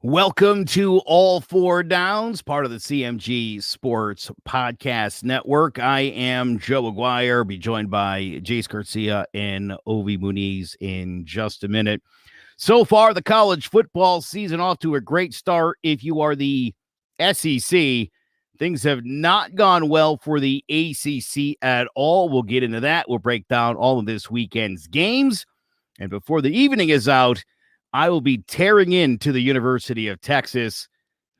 Welcome to All Four Downs, part of the CMG Sports Podcast Network. I am Joe Aguirre, be joined by Jace Garcia and Ovi Muniz in just a minute. So far, the college football season off to a great start. If you are the SEC, things have not gone well for the ACC at all. We'll get into that. We'll break down all of this weekend's games. And before the evening is out, I will be tearing into the University of Texas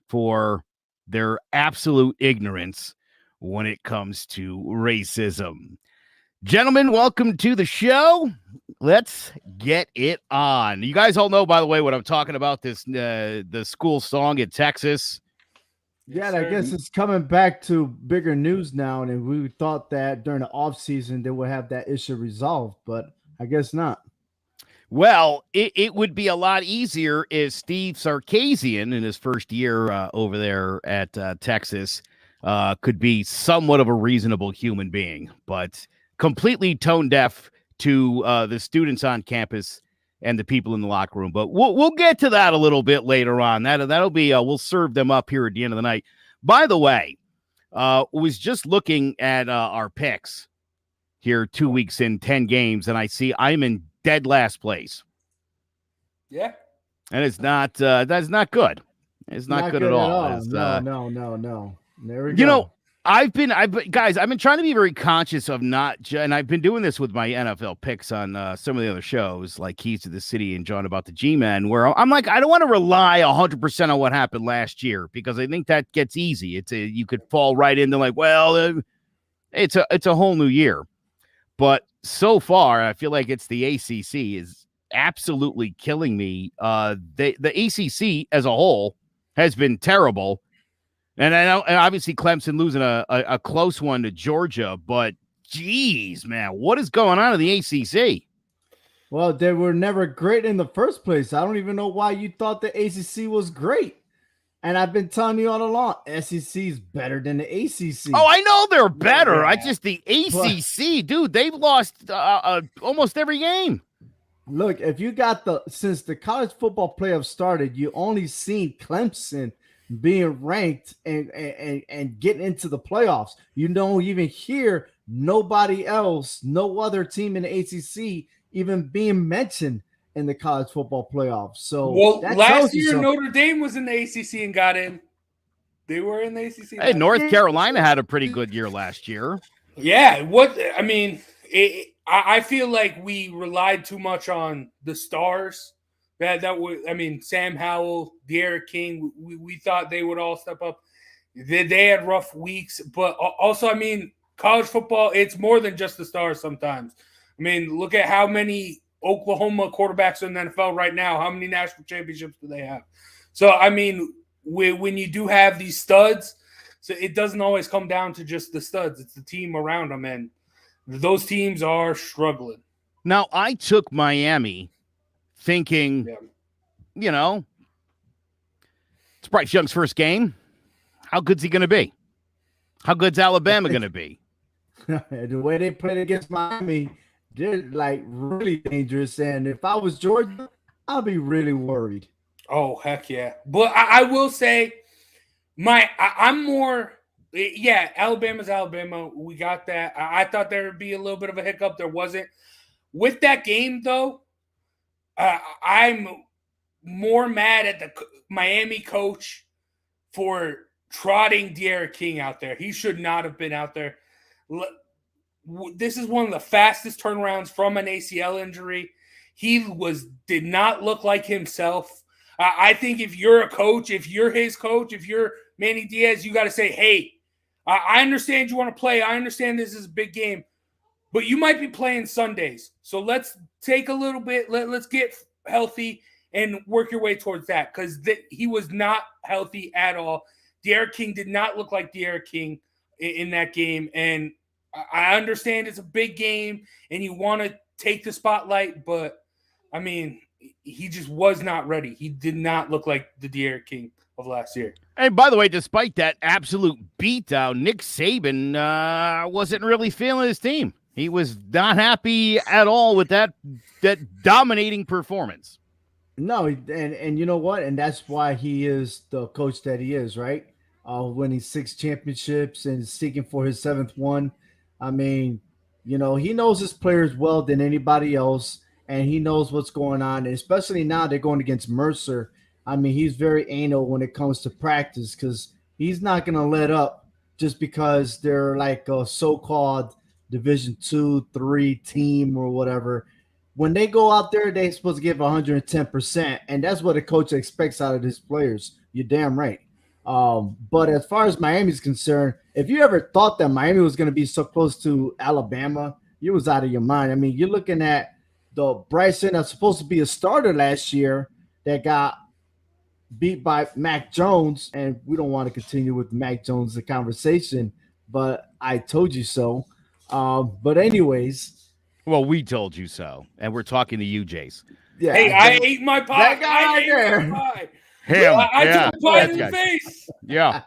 for their absolute ignorance when it comes to racism. Gentlemen, welcome to the show. Let's get it on. You guys all know, by the way, what I'm talking about, this the school song in Texas. Yeah, I guess it's coming back to bigger news now, and we thought that during the offseason they would have that issue resolved, but I guess not. Well, it would be a lot easier if Steve Sarkisian, in his first year over there at Texas, could be somewhat of a reasonable human being, but completely tone deaf to the students on campus and the people in the locker room. But we'll get to that a little bit later on. That'll be we'll serve them up here at the end of the night. By the way, was just looking at our picks here 2 weeks in 10 games, and I see I'm in dead last place. Yeah. And it's not that's not good. It's not good at all. No. There we go. You know, I've been trying to be very conscious of and I've been doing this with my NFL picks on some of the other shows like Keys to the City and John about the G-Men, where I'm like, I don't want to rely 100% on what happened last year, because I think that gets easy. You could fall right into like, well, it's a whole new year. But so far, I feel like it's the ACC is absolutely killing me. The ACC as a whole has been terrible. And I know, and obviously Clemson losing a close one to Georgia, but geez, man, what is going on in the ACC? Well, they were never great in the first place. I don't even know why you thought the ACC was great. And I've been telling you all along, SEC is better than the ACC. Oh, I know they're better. The ACC, dude, they've lost almost every game. Look, if you got since the college football playoffs started, you only seen Clemson being ranked and getting into the playoffs. You don't even hear nobody else, no other team in the ACC even being mentioned in the college football playoffs. So last year Notre Dame was in the ACC and got in. They were in the ACC. Hey, North Carolina had a pretty good year last year. Yeah, I feel like we relied too much on the stars. Sam Howell, De'Aaron King. We thought they would all step up. They had rough weeks, but also, college football, it's more than just the stars sometimes. Look at how many Oklahoma quarterbacks in the NFL right now. How many national championships do they have? So, when you do have these studs, so it doesn't always come down to just the studs. It's the team around them, and those teams are struggling. Now, I took Miami thinking, it's Bryce Young's first game. How good's he going to be? How good's Alabama going to be? The way they played against Miami, they're like really dangerous. And if I was Georgia, I'd be really worried. Oh, heck yeah. But I will say I'm more, Alabama's Alabama. We got that. I thought there would be a little bit of a hiccup. There wasn't. With that game, though, I'm more mad at the Miami coach for trotting De'Aaron King out there. He should not have been out there. This is one of the fastest turnarounds from an ACL injury. He did not look like himself. I think if you're a coach, if you're his coach, if you're Manny Diaz, you got to say, hey, I understand you want to play. I understand this is a big game, but you might be playing Sundays. So let's take a little bit. Let's get healthy and work your way towards that, because he was not healthy at all. De'Aaron King did not look like De'Aaron King in that game, and I understand it's a big game and you want to take the spotlight, but he just was not ready. He did not look like the De'Aaron King of last year. And by the way, despite that absolute beatdown, Nick Saban wasn't really feeling his team. He was not happy at all with that dominating performance. No, and you know what? And that's why he is the coach that he is, right? Winning 6 championships and seeking for his seventh one. I mean, he knows his players well than anybody else, and he knows what's going on. And especially now they're going against Mercer. I mean, he's very anal when it comes to practice because he's not going to let up just because they're like a so-called Division 2, 3 team or whatever. When they go out there, they're supposed to give 110%, and that's what a coach expects out of his players. You're damn right. But as far as Miami's concerned, if you ever thought that Miami was going to be so close to Alabama, you was out of your mind. I mean, you're looking at the Bryson that's supposed to be a starter last year that got beat by Mac Jones, and we don't want to continue with Mac Jones the conversation, but I told you so. But anyways. Well, we told you so, and we're talking to you, Jace. Yeah, hey, I ate my pie. That guy I ate there. my pie. Him. I took a pie in the face. Yeah.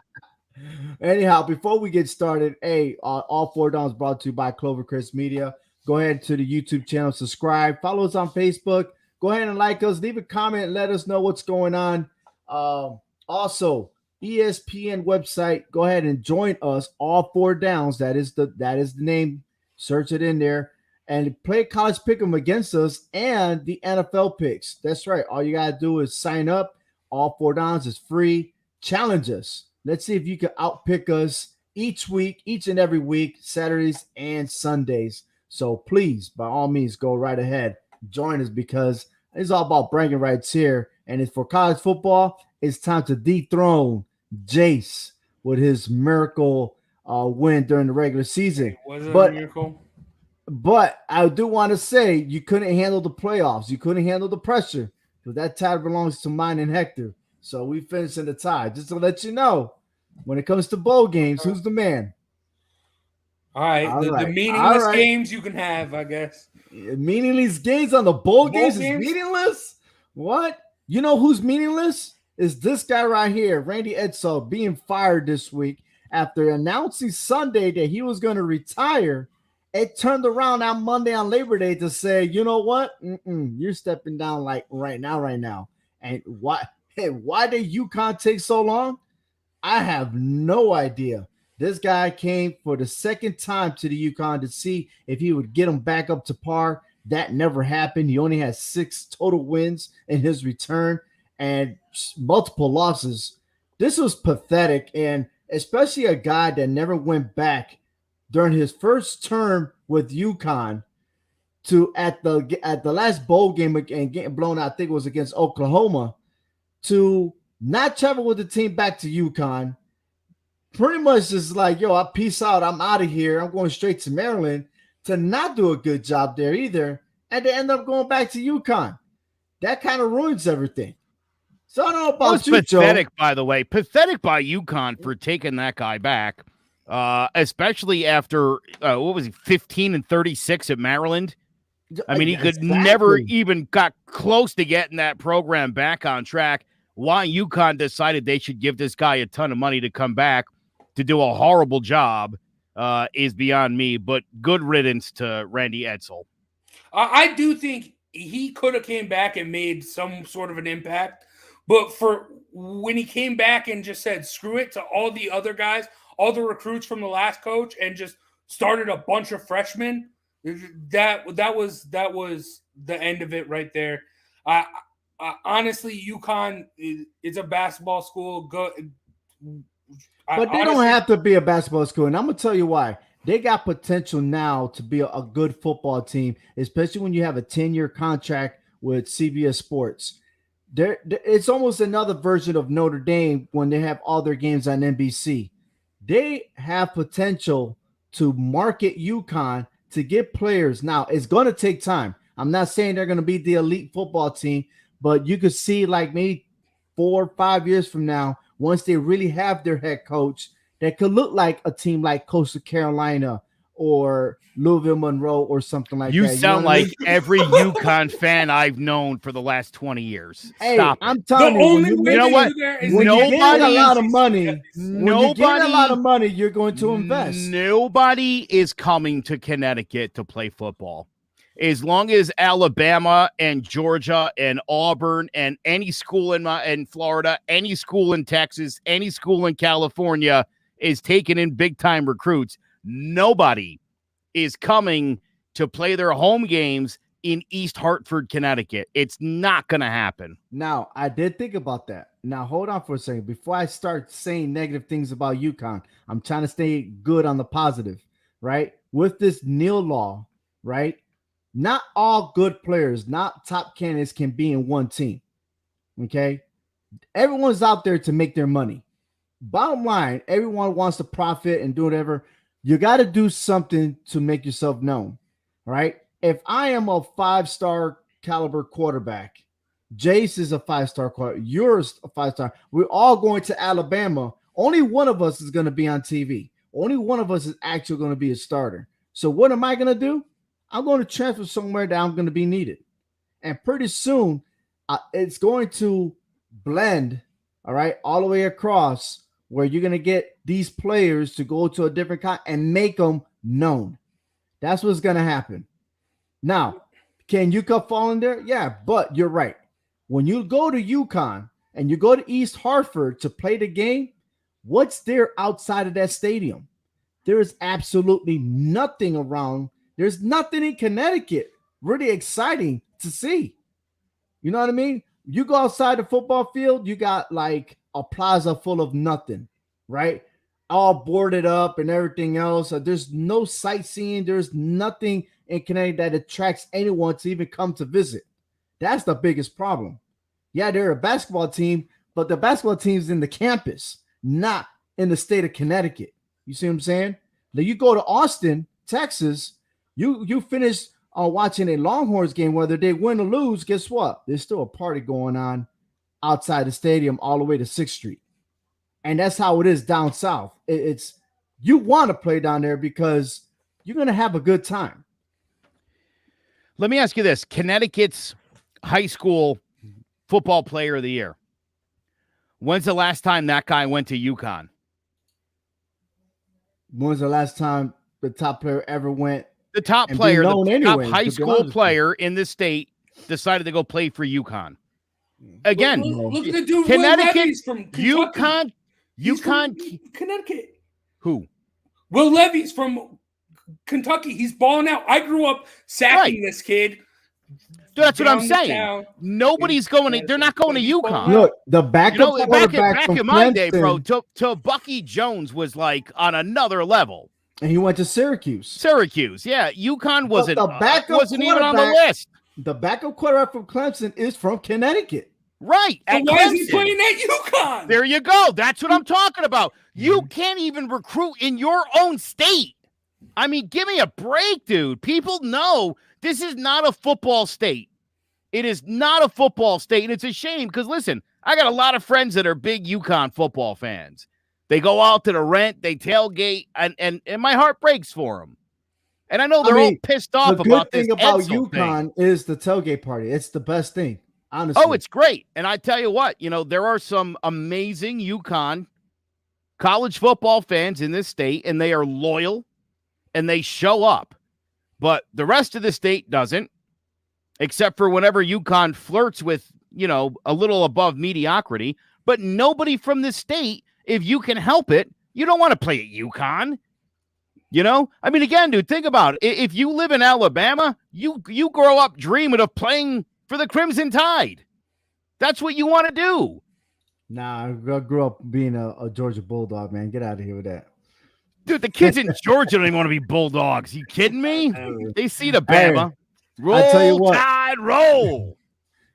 Anyhow, before we get started, all 4 downs brought to you by Clovercrest Media. Go ahead to the YouTube channel, subscribe, follow us on Facebook. Go ahead and like us, leave a comment, let us know what's going on. Also, ESPN website. Go ahead and join us. All 4 downs. That is the name. Search it in there. And play college pick'em against us and the NFL picks. That's right. All you gotta do is sign up. All 4 downs is free. Challenge us. Let's see if you can outpick us each and every week, Saturdays and Sundays. So please, by all means, go right ahead. Join us because it's all about bragging rights here. And it's for college football. It's time to dethrone Jace with his miracle win during the regular season. Was it a miracle? But I do want to say you couldn't handle the playoffs. You couldn't handle the pressure. Because that tie belongs to mine and Hector. So we finished in the tie. Just to let you know, when it comes to bowl games, who's the man? All right. The meaningless games you can have, I guess. Meaningless games on the bowl games is meaningless? What? You know who's meaningless? Is this guy right here, Randy Edsel, being fired this week after announcing Sunday that he was going to retire. It turned around on Monday on Labor Day to say, you know what? You're stepping down like right now. And why did UConn take so long? I have no idea. This guy came for the second time to the UConn to see if he would get him back up to par. That never happened. He only had 6 total wins in his return and multiple losses. This was pathetic, and especially a guy that never went back during his first term with UConn to at the last bowl game and getting blown out, I think it was against Oklahoma, to not travel with the team back to UConn. Pretty much just like, yo, I peace out. I'm out of here. I'm going straight to Maryland, to not do a good job there either. And to end up going back to UConn. That kind of ruins everything. So I don't know about you, pathetic, Joe. By the way. Pathetic by UConn for taking that guy back. Especially after, 15 and 36 at Maryland. I mean, he could never even got close to getting that program back on track. Why UConn decided they should give this guy a ton of money to come back to do a horrible job is beyond me, but good riddance to Randy Edsel. I do think he could have came back and made some sort of an impact, but for when he came back and just said, screw it to all the other guys, all the recruits from the last coach, and just started a bunch of freshmen, that was the end of it right there. Honestly, UConn is a basketball school. But they don't have to be a basketball school, and I'm going to tell you why. They got potential now to be a good football team, especially when you have a 10-year contract with CBS Sports. It's almost another version of Notre Dame when they have all their games on NBC. They have potential to market UConn to get players. Now, it's going to take time. I'm not saying they're going to be the elite football team, but you could see like maybe 4 or 5 years from now, once they really have their head coach, that could look like a team like Coastal Carolina or Louisville Monroe or something like that. You sound like every UConn fan I've known for the last 20 years. Hey, Stop I'm it. telling you, you know what? When you get a lot of money, you're going to invest. Nobody is coming to Connecticut to play football. as long as Alabama and Georgia and Auburn and any school in Florida, any school in Texas, any school in California is taking in big-time recruits, nobody is coming to play their home games in East Hartford, Connecticut. It's not going to happen. Now, I did think about that. Now, hold on for a second. Before I start saying negative things about UConn, I'm trying to stay good on the positive, right? With this Neal law, right? Not all good players, not top candidates can be in one team, okay? Everyone's out there to make their money. Bottom line, everyone wants to profit and do whatever. You got to do something to make yourself known, right? If I am a 5-star caliber quarterback, Jace is a 5-star quarterback, you're a 5-star. We're all going to Alabama. Only one of us is going to be on TV. Only one of us is actually going to be a starter. So what am I going to do? I'm going to transfer somewhere that I'm going to be needed. And pretty soon, it's going to blend, all right, all the way across where you're going to get these players to go to a different kind and make them known. That's what's going to happen. Now, can UConn fall in there? Yeah, but you're right. When you go to UConn and you go to East Hartford to play the game, what's there outside of that stadium? There is absolutely nothing around. There's nothing in Connecticut really exciting to see. You know what I mean? You go outside the football field, you got like a plaza full of nothing, right? All boarded up and everything else. There's no sightseeing. There's nothing in Connecticut that attracts anyone to even come to visit. That's the biggest problem. Yeah, they're a basketball team, but the basketball team's in the campus, not in the state of Connecticut. You see what I'm saying? Now you go to Austin, Texas, you finish watching a Longhorns game, whether they win or lose, guess what? There's still a party going on outside the stadium all the way to 6th Street. And that's how it is down south. It's you want to play down there because you're going to have a good time. Let me ask you this. Connecticut's high school football player of the year. When's the last time that guy went to UConn? When's the last time the top player ever went? The top player, the top high school player in the state decided to go play for UConn. Again, look at the dude Connecticut from UConn, Connecticut. Who? Will Levy's from Kentucky. He's balling out. I grew up sacking this kid. That's what I'm saying. Nobody's going to, they're not going to UConn. Look, the backup back in my day, bro, to Bucky Jones was like on another level. And he went to Syracuse. Yeah. UConn wasn't even on the list. The backup quarterback from Clemson is from Connecticut. Right. So why is he playing at UConn? There you go. That's what I'm talking about. You can't even recruit in your own state. I mean, give me a break, dude. People know this is not a football state. It is not a football state, and it's a shame because, listen, I got a lot of friends that are big UConn football fans. They go out to the rent, they tailgate, and my heart breaks for them. And I know they're all pissed off about this. The good thing about UConn is the tailgate party. It's the best thing, honestly. Oh, it's great. And I tell you what, there are some amazing UConn college football fans in this state, and they are loyal, and they show up. But the rest of the state doesn't, except for whenever UConn flirts with, a little above mediocrity. But nobody from this state, if you can help it, you don't want to play at UConn. I mean, again, dude, think about it. If you live in Alabama, you grow up dreaming of playing for the Crimson Tide. That's what you want to do. Nah, I grew up being a Georgia Bulldog, man. Get out of here with that. Dude, the kids in Georgia don't even want to be Bulldogs. You kidding me? They see the Bama. Roll, I tell you what, Tide, roll.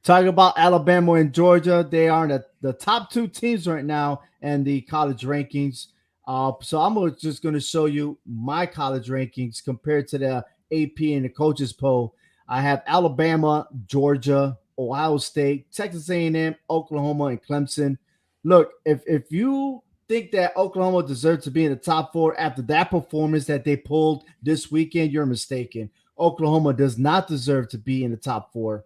Talking about Alabama and Georgia, they are the top 2 teams right now in the college rankings. So I'm just going to show you my college rankings compared to the AP and the coaches poll. I have Alabama, Georgia, Ohio State, Texas A&M, Oklahoma, and Clemson. Look, if you think that Oklahoma deserves to be in the top 4 after that performance that they pulled this weekend, you're mistaken. Oklahoma does not deserve to be in the top 4.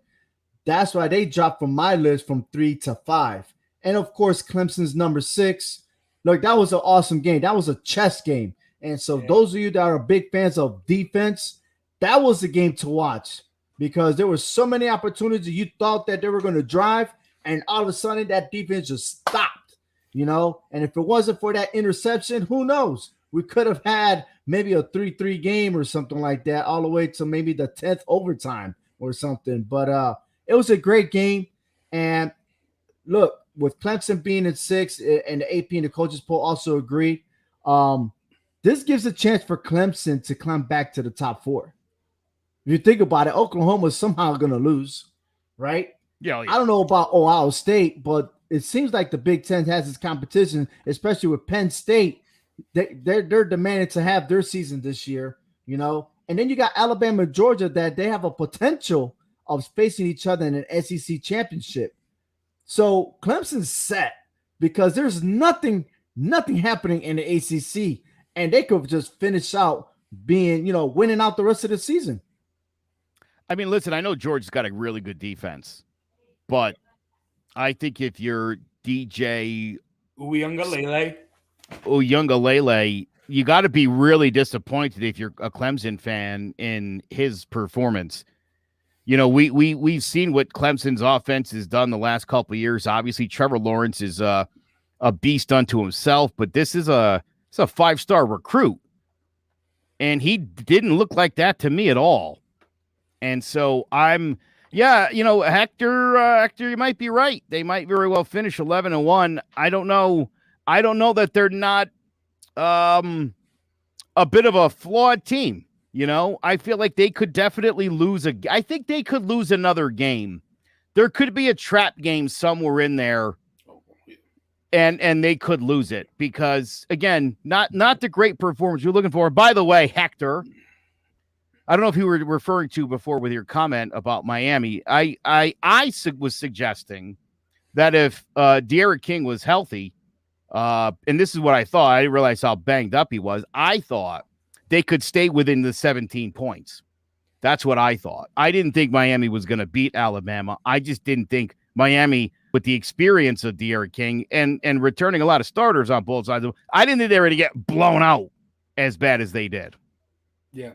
That's why they dropped from my list from 3 to 5. And, of course, Clemson's number 6. Look, that was an awesome game. That was a chess game. And so those of you that are big fans of defense, that was the game to watch because there were so many opportunities. You thought that they were going to drive, and all of a sudden that defense just stopped, and if it wasn't for that interception, who knows? We could have had maybe a 3-3 game or something like that all the way to maybe the 10th overtime or something. But it was a great game. And look, with Clemson being in 6 and the AP and the coaches poll also agreed, this gives a chance for Clemson to climb back to the top 4. If you think about it, Oklahoma's somehow going to lose, right? Yeah, I don't know about Ohio State, but it seems like the Big Ten has its competition, especially with Penn State. They're demanding to have their season this year, and then you got Alabama and Georgia that they have a potential of facing each other in an SEC championship. So Clemson's set because there's nothing happening in the ACC, and they could just finish out being, winning out the rest of the season. I mean, listen, I know Georgia's got a really good defense, but I think if you're DJ Uyunglele, you got to be really disappointed if you're a Clemson fan in his performance. We've seen what Clemson's offense has done the last couple of years. Obviously, Trevor Lawrence is a beast unto himself, but this is a 5-star recruit, and he didn't look like that to me at all. And so Hector, you might be right. They might very well finish 11-1. I don't know that they're not a bit of a flawed team. I feel like they could definitely lose I think they could lose another game. There could be a trap game somewhere in there, and they could lose it because, again, not the great performance you're looking for. By the way, Hector, I don't know if you were referring to before with your comment about Miami. I was suggesting that if De'Aaron King was healthy, and this is what I thought. I didn't realize how banged up he was. I thought they could stay within the 17 points. That's what I thought. I didn't think Miami was going to beat Alabama. I just didn't think Miami, with the experience of De'Aaron King and returning a lot of starters on both sides, I didn't think they were going to get blown out as bad as they did. Yeah.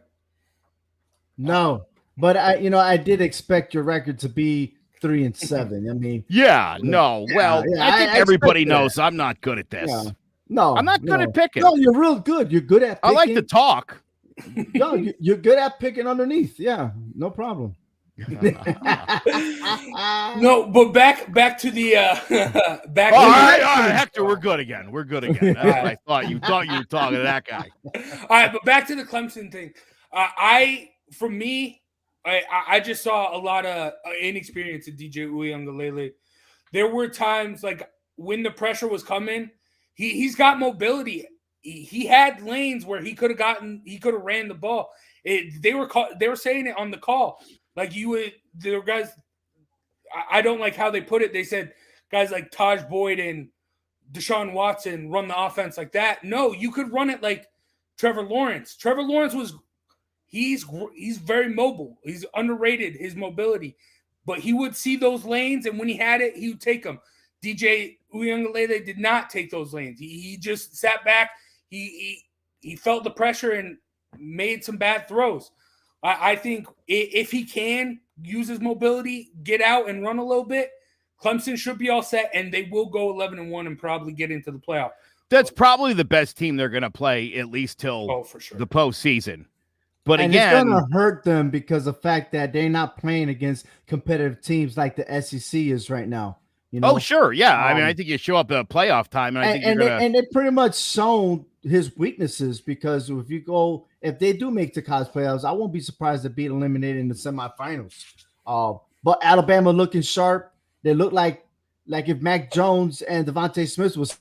No, but I did expect your record to be 3-7. I mean, I think everybody knows I'm not good at this. Yeah. No, I'm not good at picking. No, you're real good. You're good at picking. I like to talk. No, you're good at picking underneath. Yeah, no problem. No, but back to the back. All right, Hector, we're good again. That's what I thought. You thought you were talking to that guy. All right, but back to the Clemson thing. I just saw a lot of inexperience in DJ Uyunglele. There were times like when the pressure was coming, he's got mobility. He had lanes where he could have ran the ball. They were saying it on the call. Like there were guys. I don't like how they put it. They said guys like Taj Boyd and Deshaun Watson run the offense like that. No, you could run it like Trevor Lawrence. Trevor Lawrence he's very mobile. He's underrated, his mobility. But he would see those lanes, and when he had it, he would take them. DJ Uyunglele did not take those lanes. He just sat back. He felt the pressure and made some bad throws. I think if he can use his mobility, get out and run a little bit, Clemson should be all set, and they will go 11-1 and probably get into the playoff. That's probably the best team they're going to play at least till for sure. the postseason. But and again, it's going to hurt them because of the fact that they're not playing against competitive teams like the SEC is right now. Oh, sure. Yeah. I mean, I think you show up at playoff time, and I think and they pretty much shown his weaknesses because if they do make the college playoffs, I won't be surprised to be eliminated in the semifinals. But Alabama looking sharp. They look like if Mac Jones and Devontae Smith was.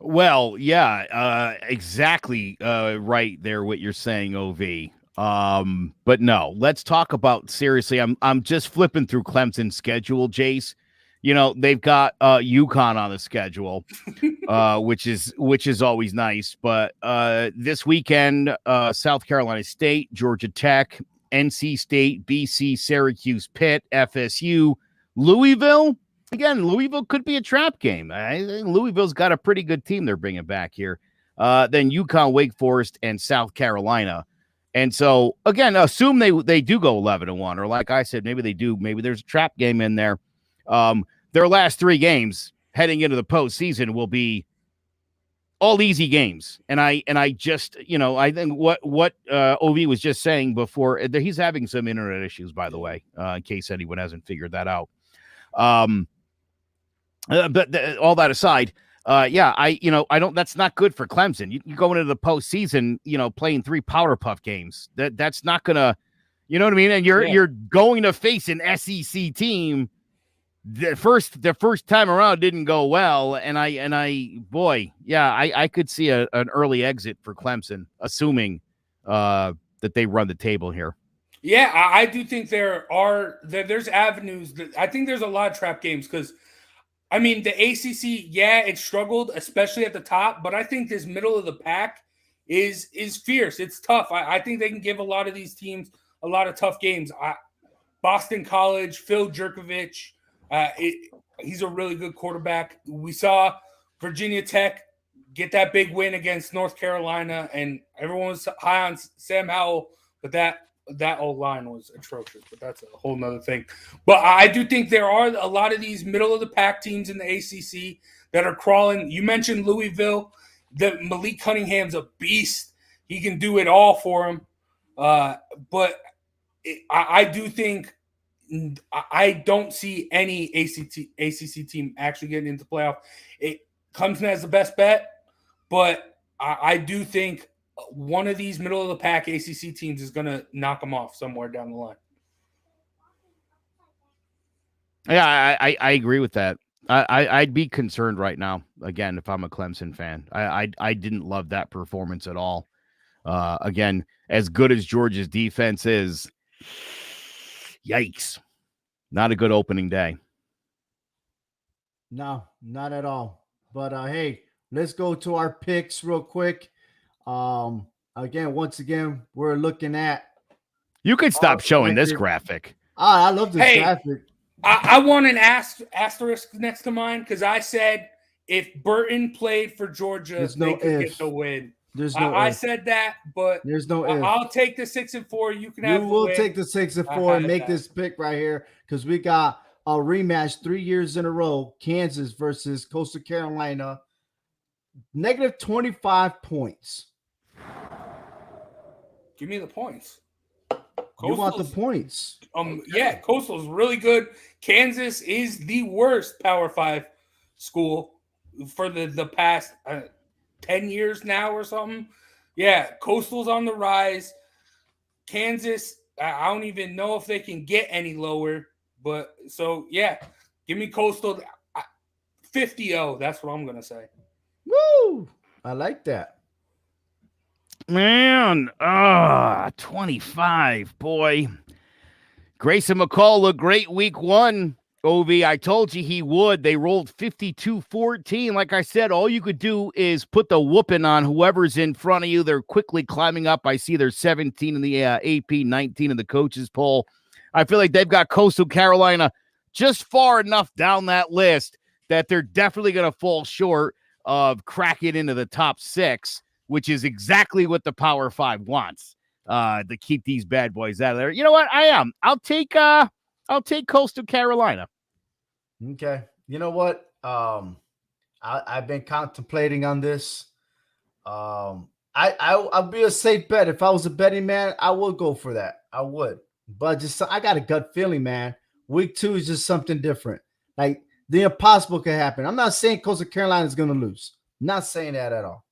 Well, yeah, exactly right there what you're saying, OV. But no, let's talk about seriously. I'm just flipping through Clemson's schedule, Jace. They've got UConn on the schedule, which is always nice. But this weekend, South Carolina State, Georgia Tech, NC State, BC, Syracuse, Pitt, FSU, Louisville, again, Louisville could be a trap game. I think Louisville's got a pretty good team they're bringing back here. Then UConn, Wake Forest, and South Carolina. And so, again, assume they do go 11-1, or like I said, maybe they do. Maybe there's a trap game in there. Their last 3 games heading into the postseason will be all easy games. And I just, I think what OV was just saying before, he's having some internet issues, by the way, in case anyone hasn't figured that out. But all that aside, I don't. That's not good for Clemson. You going into the postseason, playing 3 powder puff games. That's not gonna, you know what I mean. And you're going to face an SEC team. The first time around didn't go well, and I could see an early exit for Clemson, assuming that they run the table here. Yeah, I do think there's avenues. I think there's a lot of trap games because, I mean, the ACC, it struggled, especially at the top, but I think this middle of the pack is fierce. It's tough. I think they can give a lot of these teams a lot of tough games. Boston College, Phil Jerkovich, he's a really good quarterback. We saw Virginia Tech get that big win against North Carolina, and everyone was high on Sam Howell, but that old line was atrocious, but that's a whole nother thing. But I do think there are a lot of these middle of the pack teams in the ACC that are crawling. You mentioned Louisville. Malik Cunningham's a beast. He can do it all for him. But I do think I don't see any ACC team actually getting into playoff. Clemson has the best bet, but I do think one of these middle of the pack ACC teams is going to knock them off somewhere down the line. Yeah, I agree with that. I'd be concerned right now, again, if I'm a Clemson fan. I didn't love that performance at all. Again, as good as Georgia's defense is, yikes. Not a good opening day. No, not at all. But hey, let's go to our picks real quick. Once again, we're looking at. You could stop showing this graphic. I love this graphic. I want an asterisk next to mine because I said if Burton played for Georgia, they could get the win. There's no. I said that, but there's no. I'll take the 6-4. You can have. You will take the 6-4 and make this pick right here because we got a rematch 3 years in a row. Kansas versus Coastal Carolina. Negative 25 points. Give me the points. You want the points? Coastal's really good. Kansas is the worst Power 5 school for the past 10 years now or something. Yeah, Coastal's on the rise. Kansas, I don't even know if they can get any lower. But so, give me Coastal 50-0. That's what I'm going to say. Woo! I like that. Man, 25, boy. Grayson McCall looked great week 1. OV, I told you he would. They rolled 52-14. Like I said, all you could do is put the whooping on whoever's in front of you. They're quickly climbing up. I see they're 17 in the AP, 19 in the coaches poll. I feel like they've got Coastal Carolina just far enough down that list that they're definitely going to fall short of cracking into the top 6, which is exactly what the Power 5 wants, to keep these bad boys out of there. You know what? I'll take Coastal Carolina. Okay. You know what? I've been contemplating on this. I'll be a safe bet. If I was a betting man, I would go for that. I would. But I got a gut feeling, man. Week 2 is just something different. Like the impossible can happen. I'm not saying Coastal Carolina is going to lose. Not saying that at all.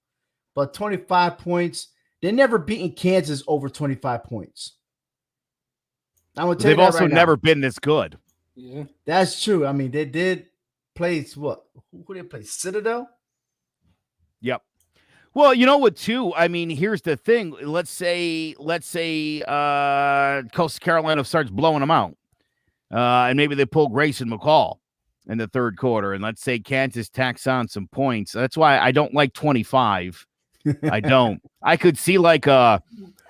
But 25 points, they're never beaten Kansas over 25 points. I'm gonna tell you they've also never been this good. Yeah, that's true. I mean, they did play what? Who did they play? Citadel? Yep. Well, you know what, too? I mean, here's the thing. Let's say Coastal Carolina starts blowing them out. And maybe they pull Grayson McCall in the third quarter. And let's say Kansas tacks on some points. That's why I don't like 25. I don't. I could see like a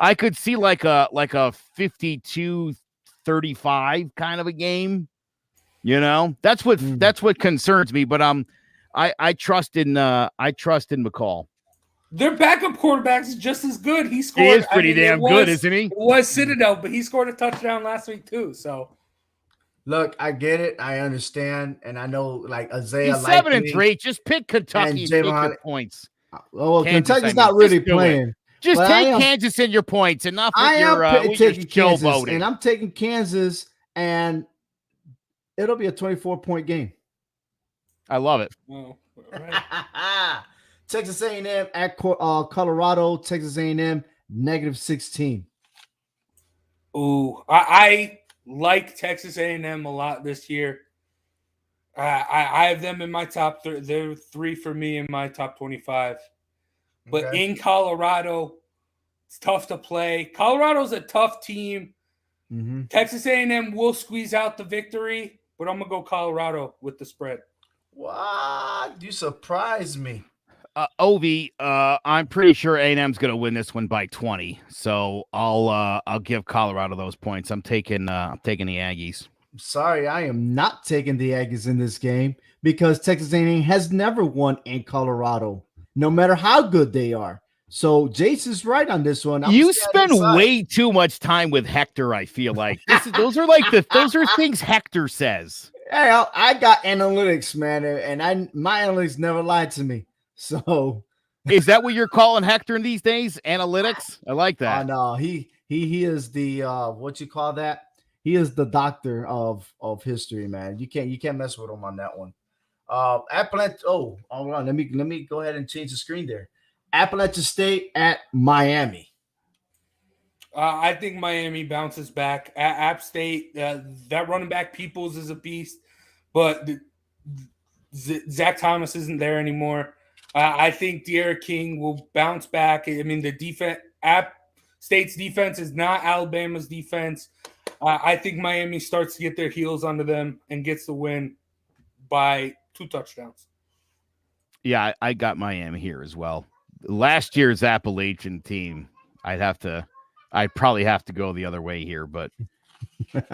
52-35 kind of a game. You know, that's what concerns me. But I trust in McCall. Their backup quarterback is just as good. He scored. He is pretty damn good, isn't he? It was Citadel, but he scored a touchdown last week too. So, look, I get it. I understand, and I know like Isaiah. He's 7-3. Just pick Kentucky and take your points. Well, Kentucky's not really playing. Just take Kansas in your points. Enough with your taking Kansas, and I'm taking Kansas, and it'll be a 24-point game. I love it. Well, right. Texas A&M at Colorado. Texas A&M -16. Ooh, I like Texas A&M a lot this year. I have them in my top 3. They're 3 for me in my top 25. But in Colorado, it's tough to play. Colorado's a tough team. Mm-hmm. Texas A&M will squeeze out the victory, but I'm going to go Colorado with the spread. What? You surprised me. Ovi, I'm pretty sure A&M's going to win this one by 20. So I'll give Colorado those points. I'm taking the Aggies. Sorry, I am not taking the Aggies in this game because Texas A&M has never won in Colorado, no matter how good they are. So Jace is right on this one. You spend way too much time with Hector, I feel like. Those are things Hector says. Hey, I got analytics, man, and my analytics never lied to me. So is that what you're calling Hector in these days? Analytics? I like that. No, he is the what you call that? He is the doctor of history, man. You can't mess with him on that one. Appalachian. Oh, hold on. Let me go ahead and change the screen there. Appalachian State at Miami. I think Miami bounces back. App State, that running back Peoples is a beast, but Zach Thomas isn't there anymore. I think De'Ara King will bounce back. I mean, the defense, App State's defense is not Alabama's defense. I think Miami starts to get their heels under them and gets the win by 2 touchdowns. Yeah, I got Miami here as well. Last year's Appalachian team, I'd probably have to go the other way here, but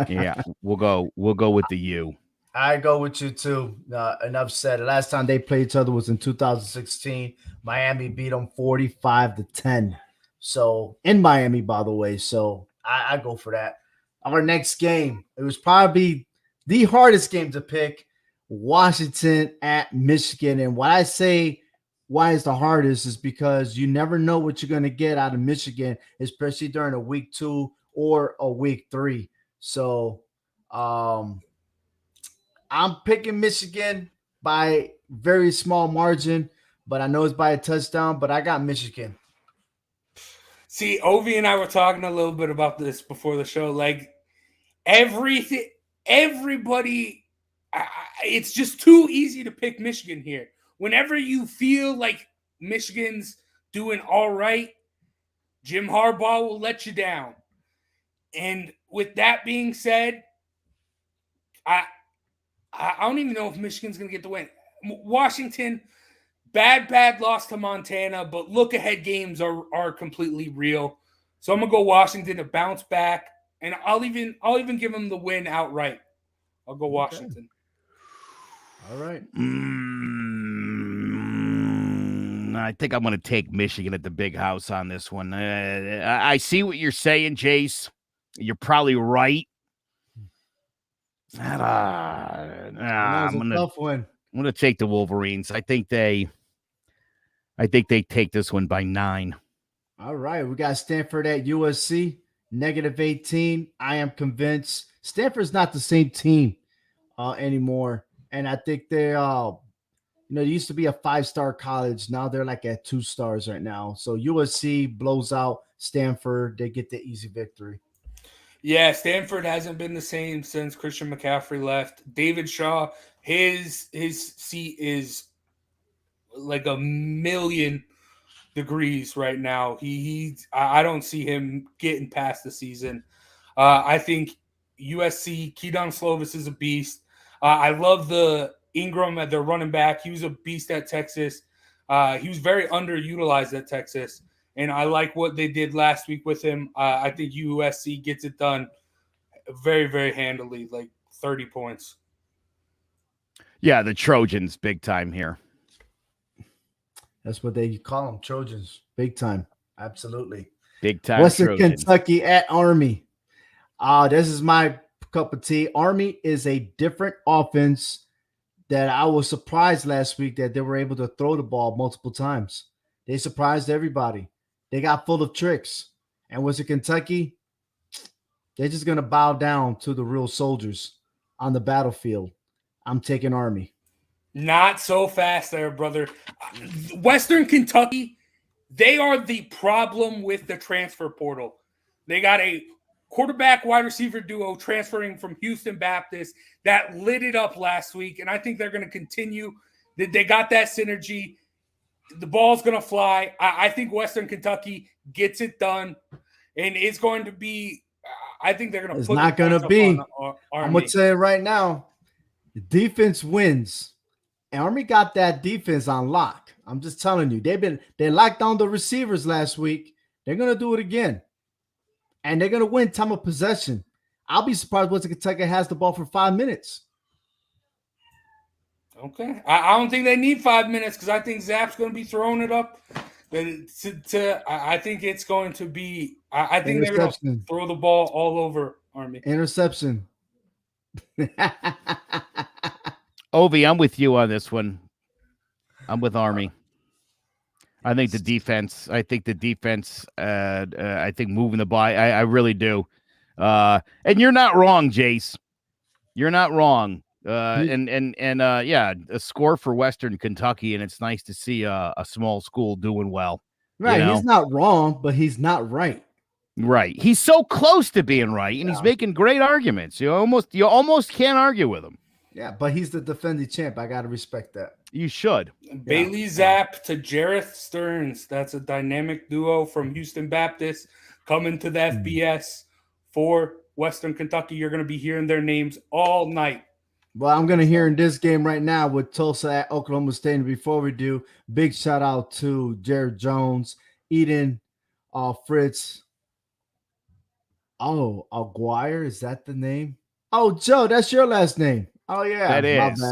yeah, we'll go with the U. I go with you too. Enough said. The last time they played each other was in 2016. Miami beat them 45-10. So in Miami, by the way. So I go for that. Our next game, it was probably the hardest game to pick. Washington at Michigan. And why I say why it's the hardest is because you never know what you're going to get out of Michigan, especially during a week 2 or a week 3. So I'm picking Michigan by very small margin, but I know it's by a touchdown, but I got Michigan. See, Ovi and I were talking a little bit about this before the show. Like everybody, it's just too easy to pick Michigan here. Whenever you feel like Michigan's doing all right, Jim Harbaugh will let you down. And with that being said, I don't even know if Michigan's going to get the win. Washington, bad loss to Montana, but look-ahead games are completely real. So I'm going to go Washington to bounce back, and I'll even give them the win outright. I'll go Washington. Okay. All right. I think I'm going to take Michigan at the big house on this one. I see what you're saying, Jace. You're probably right. I'm tough one. I'm going to take the Wolverines. I think they take this one by 9. All right. We got Stanford at USC, -18. I am convinced Stanford's not the same team anymore. And I think they, they used to be a 5-star college. Now they're like at 2 stars right now. So USC blows out Stanford. They get the easy victory. Yeah, Stanford hasn't been the same since Christian McCaffrey left. David Shaw, his seat is like a million degrees right now. I don't see him getting past the season. I think USC, Keydon Slovis is a beast. I love the Ingram at their running back. He was a beast at Texas. He was very underutilized at Texas. And I like what they did last week with him. I think USC gets it done very, very handily, like 30 points. Yeah, the Trojans, big time here. That's what they call them, Trojans, big time. Absolutely. Big time Western Trojan. Kentucky at Army. This is my cup of tea. Army is a different offense that I was surprised last week that they were able to throw the ball multiple times. They surprised everybody. They got full of tricks. And Western Kentucky, they're just going to bow down to the real soldiers on the battlefield. I'm taking Army. Not so fast there, brother. Western Kentucky, they are the problem with the transfer portal. They got a quarterback wide receiver duo transferring from Houston Baptist that lit it up last week, and I think they're going to continue. They got that synergy. The ball's going to fly. I think Western Kentucky gets it done, and it's going to be I think they're going to It's put not going to be. I'm going to tell you right now, the defense wins. Army got that defense on lock. I'm just telling you, they locked down the receivers last week. They're going to do it again. And they're going to win time of possession. I'll be surprised Western Kentucky has the ball for 5 minutes. Okay. I don't think they need 5 minutes because I think Zap's going to be throwing it up. I think it's going to be – I think they're going to throw the ball all over Army. Interception. Ovi, I'm with you on this one. I'm with Army. I think the defense. I think moving the ball. I really do. And you're not wrong, Jace. You're not wrong. Yeah, a score for Western Kentucky, and it's nice to see a small school doing well. Right, he's not wrong, but he's not right. Right, he's so close to being right, and he's making great arguments. You almost can't argue with him. Yeah, but he's the defending champ. I got to respect that. You should. Bailey Zapp to Jareth Stearns. That's a dynamic duo from Houston Baptist coming to the FBS for Western Kentucky. You're going to be hearing their names all night. Well, I'm going to hear in this game right now with Tulsa at Oklahoma State. And before we do, big shout out to Jared Jones, Eden, Fritz. Oh, Aguirre, is that the name? Oh, Joe, that's your last name. Oh, yeah. That is.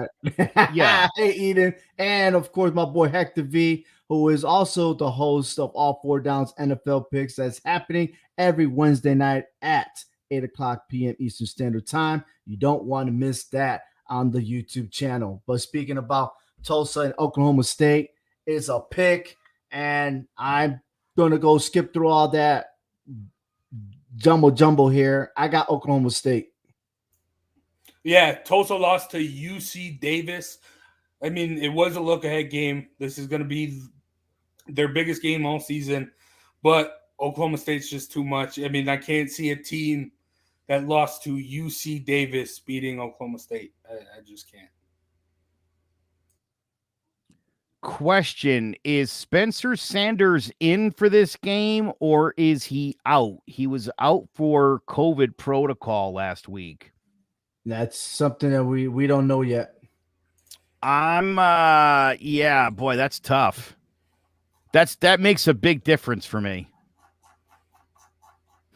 Yeah. Hey, Eden. And, of course, my boy Hector V, who is also the host of All Four Downs NFL Picks. That's happening every Wednesday night at 8 o'clock p.m. Eastern Standard Time. You don't want to miss that on the YouTube channel. But speaking about Tulsa and Oklahoma State, it's a pick, and I'm going to go skip through all that jumbo here. I got Oklahoma State. Yeah, Tulsa lost to UC Davis. I mean, it was a look-ahead game. This is going to be their biggest game all season, but Oklahoma State's just too much. I mean, I can't see a team that lost to UC Davis beating Oklahoma State. I just can't. Question, is Spencer Sanders in for this game or is he out? He was out for COVID protocol last week. That's something that we don't know yet. Yeah, boy, that's tough. That makes a big difference for me.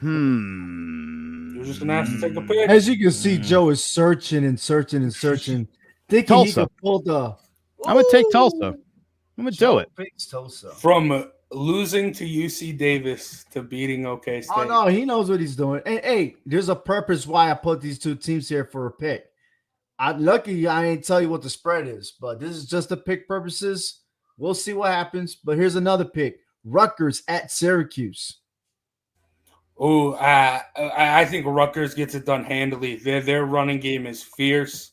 You're just gonna have to take a pick. As you can see, Joe is searching and searching and searching, thinking Tulsa. he can pull the. I'm gonna take Tulsa. I'm gonna do it. Tulsa. From losing to UC Davis to beating OK State. Oh no, he knows what he's doing. And hey, there's a purpose why I put these two teams here for a pick. I'm lucky I ain't tell you what the spread is, but this is just the pick purposes. We'll see what happens. But here's another pick: Rutgers at Syracuse. Oh, I think Rutgers gets it done handily. Their running game is fierce,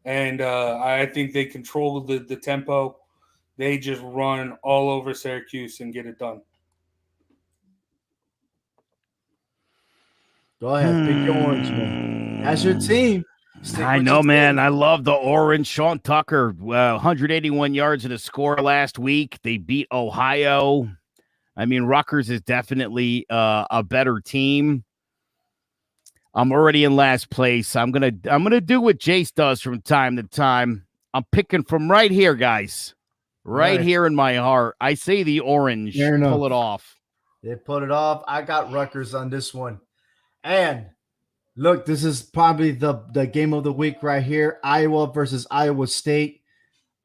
and I think they control the tempo. They just run all over Syracuse and get it done. Go ahead, pick your orange, man. That's your team. I know, man. I love the orange. Sean Tucker, 181 yards and a score last week. They beat Ohio. I mean, Rutgers is definitely a better team. I'm already in last place. I'm gonna do what Jace does from time to time. I'm picking from right here, guys. Right here in my heart. I say the orange. Pull it off. They put it off. I got Rutgers on this one. And Look, this is probably the game of the week right here. Iowa versus Iowa State.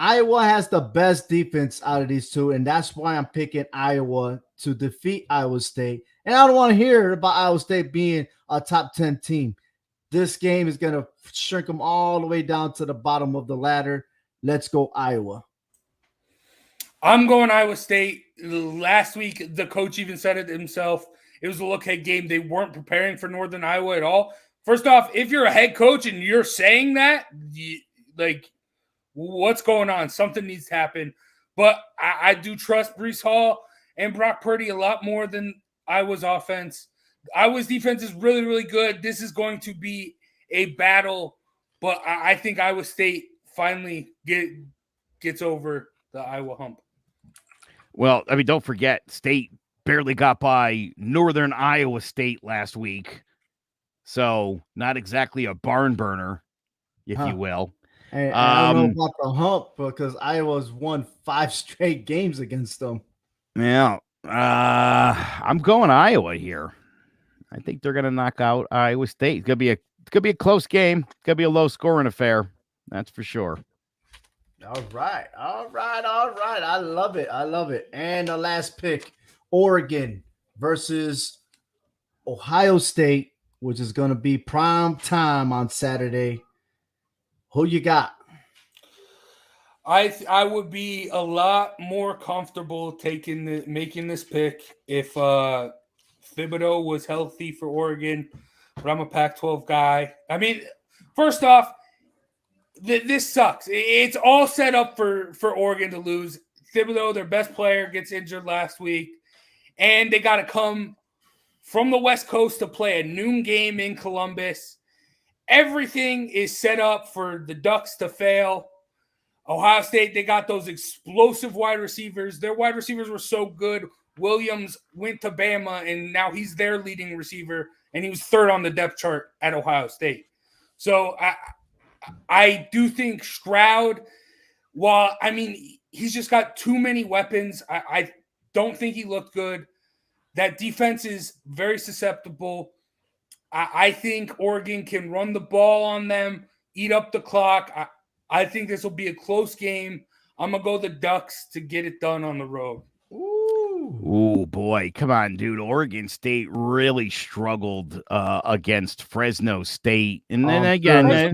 Iowa has the best defense out of these two, and that's why I'm picking Iowa to defeat Iowa State. And I don't want to hear about Iowa State being a top 10 team. This game is going to shrink them all the way down to the bottom of the ladder. Let's go Iowa. I'm going Iowa State. Last week, the coach even said it himself. It was a look-ahead game. They weren't preparing for Northern Iowa at all. First off, if you're a head coach and you're saying that, what's going on? Something needs to happen. But I do trust Breece Hall and Brock Purdy a lot more than Iowa's offense. Iowa's defense is really, really good. This is going to be a battle, but I think Iowa State finally gets over the Iowa hump. Well, I mean, don't forget, State barely got by Northern Iowa State last week. So not exactly a barn burner, if you will. And I don't know about the hump because Iowa's won 5 straight games against them. Yeah. I'm going Iowa here. I think they're going to knock out Iowa State. It's going to be a close game. It's going to be a low scoring affair. That's for sure. All right. I love it. And the last pick, Oregon versus Ohio State, which is going to be prime time on Saturday. Who you got? I would be a lot more comfortable making this pick if Thibodeau was healthy for Oregon, but I'm a Pac-12 guy. I mean, first off, this sucks. It's all set up for Oregon to lose. Thibodeau, their best player, gets injured last week, and they got to come from the West Coast to play a noon game in Columbus. Everything is set up for the Ducks to fail. Ohio State, they got those explosive wide receivers. Their wide receivers were so good. Williams went to Bama, and now he's their leading receiver, and he was third on the depth chart at Ohio State. So I do think Stroud, he's just got too many weapons. I don't think he looked good. That defense is very susceptible. I think Oregon can run the ball on them, eat up the clock. I think this will be a close game. I'm going to go the Ducks to get it done on the road. Ooh, boy. Come on, dude. Oregon State really struggled against Fresno State. And then again,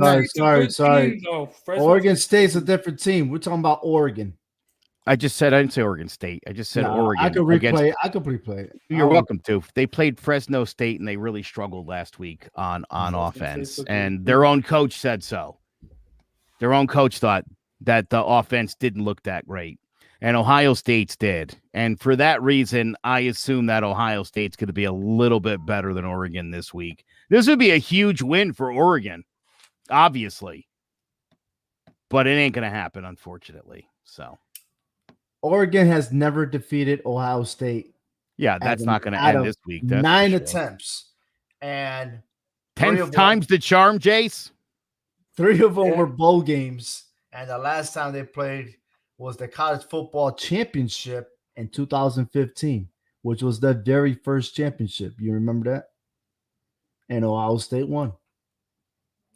sorry. Oregon State's a different team. We're talking about Oregon. I didn't say Oregon State. I just said Oregon. I could replay it. You're welcome to. They played Fresno State, and they really struggled last week on offense. And their own coach said so. Their own coach thought that the offense didn't look that great. And Ohio State's did. And for that reason, I assume that Ohio State's going to be a little bit better than Oregon this week. This would be a huge win for Oregon, obviously. But it ain't going to happen, unfortunately. So Oregon has never defeated Ohio State. Yeah, that's not going to end this week. That's 9 attempts. And 10 times the charm, Jace. 3 of them were bowl games. And the last time they played was the college football championship in 2015, which was the very first championship. You remember that? And Ohio State won.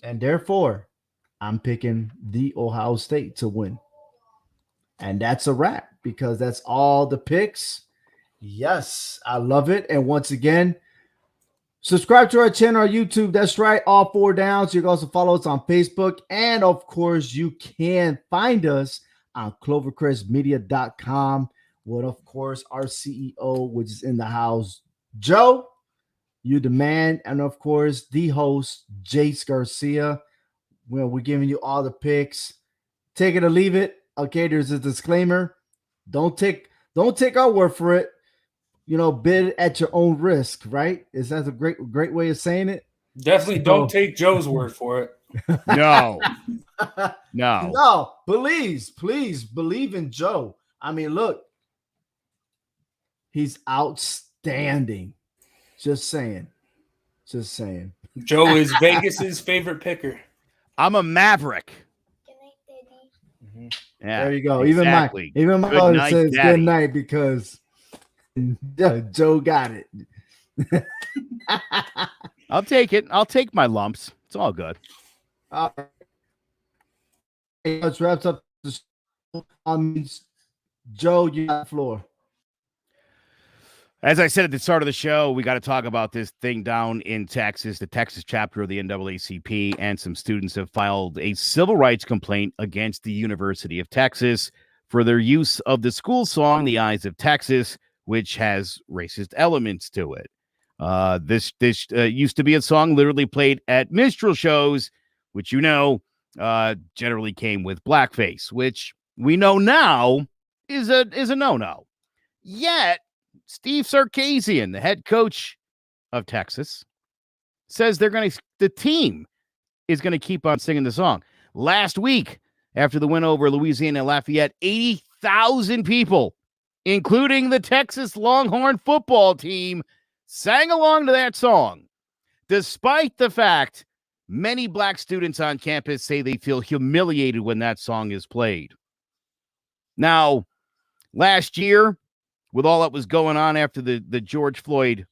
And therefore, I'm picking the Ohio State to win. And that's a wrap because that's all the picks. Yes, I love it. And once again, subscribe to our channel on YouTube. That's right, All 4 Downs. You can also follow us on Facebook. And, of course, you can find us on clovercrestmedia.com with, of course, our CEO, which is in the house, Joe, you the man, and, of course, the host, Jace Garcia. Well, we're giving you all the picks. Take it or leave it. Okay, there's a disclaimer. Don't take our word for it. Bid at your own risk, right? Is that a great way of saying it? Definitely don't take Joe's word for it. No. No, please believe in Joe. I mean, look, he's outstanding. Just saying. Joe is Vegas's favorite picker. I'm a Maverick. Yeah, there you go. Exactly. Even my mother says good night because Joe got it. I'll take it. I'll take my lumps. It's all good. Let's wrap up this. Joe, you got the floor. As I said at the start of the show, we got to talk about this thing down in Texas, the Texas chapter of the NAACP, and some students have filed a civil rights complaint against the University of Texas for their use of the school song, The Eyes of Texas, which has racist elements to it. This used to be a song literally played at minstrel shows, which generally came with blackface, which we know now is a no-no. Yet, Steve Sarkisian, the head coach of Texas, says the team is going to keep on singing the song. Last week, after the win over Louisiana Lafayette, 80,000 people, including the Texas Longhorn football team, sang along to that song, despite the fact many black students on campus say they feel humiliated when that song is played. Now, last year, with all that was going on after the George Floyd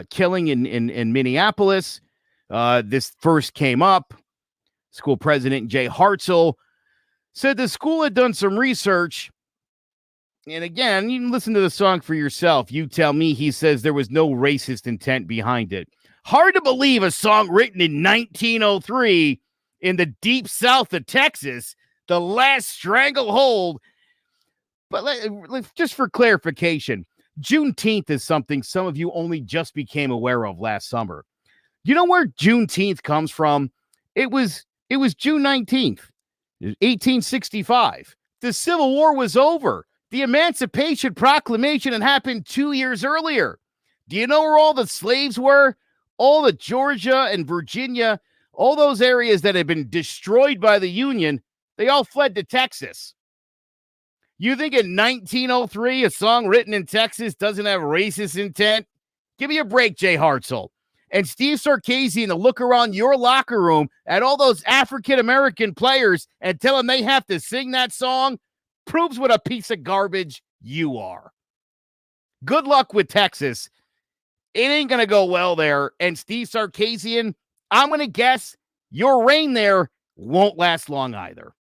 killing in Minneapolis, this first came up. School president Jay Hartzell said the school had done some research. And again, you can listen to the song for yourself. You tell me. He says there was no racist intent behind it. Hard to believe a song written in 1903 in the deep south of Texas, the last stranglehold. But just for clarification, Juneteenth is something some of you only just became aware of last summer. You know where Juneteenth comes from? It was June 19th, 1865. The Civil War was over. The Emancipation Proclamation had happened 2 years earlier. Do you know where all the slaves were? All the Georgia and Virginia, all those areas that had been destroyed by the Union, they all fled to Texas. You think in 1903, a song written in Texas doesn't have racist intent? Give me a break, Jay Hartzell. And Steve Sarkisian to look around your locker room at all those African-American players and tell them they have to sing that song proves what a piece of garbage you are. Good luck with Texas. It ain't going to go well there. And Steve Sarkisian, I'm going to guess your reign there won't last long either.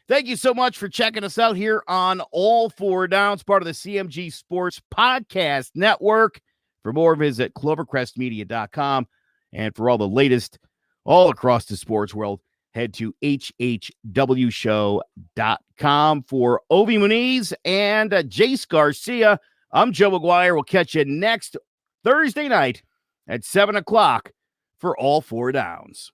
Thank you so much for checking us out here on All Four Downs, part of the CMG Sports Podcast Network. For more, visit clovercrestmedia.com. And for all the latest all across the sports world, head to hhwshow.com. For Ovi Muniz and Jace Garcia, I'm Joe McGuire. We'll catch you next Thursday night at 7 o'clock for All Four Downs.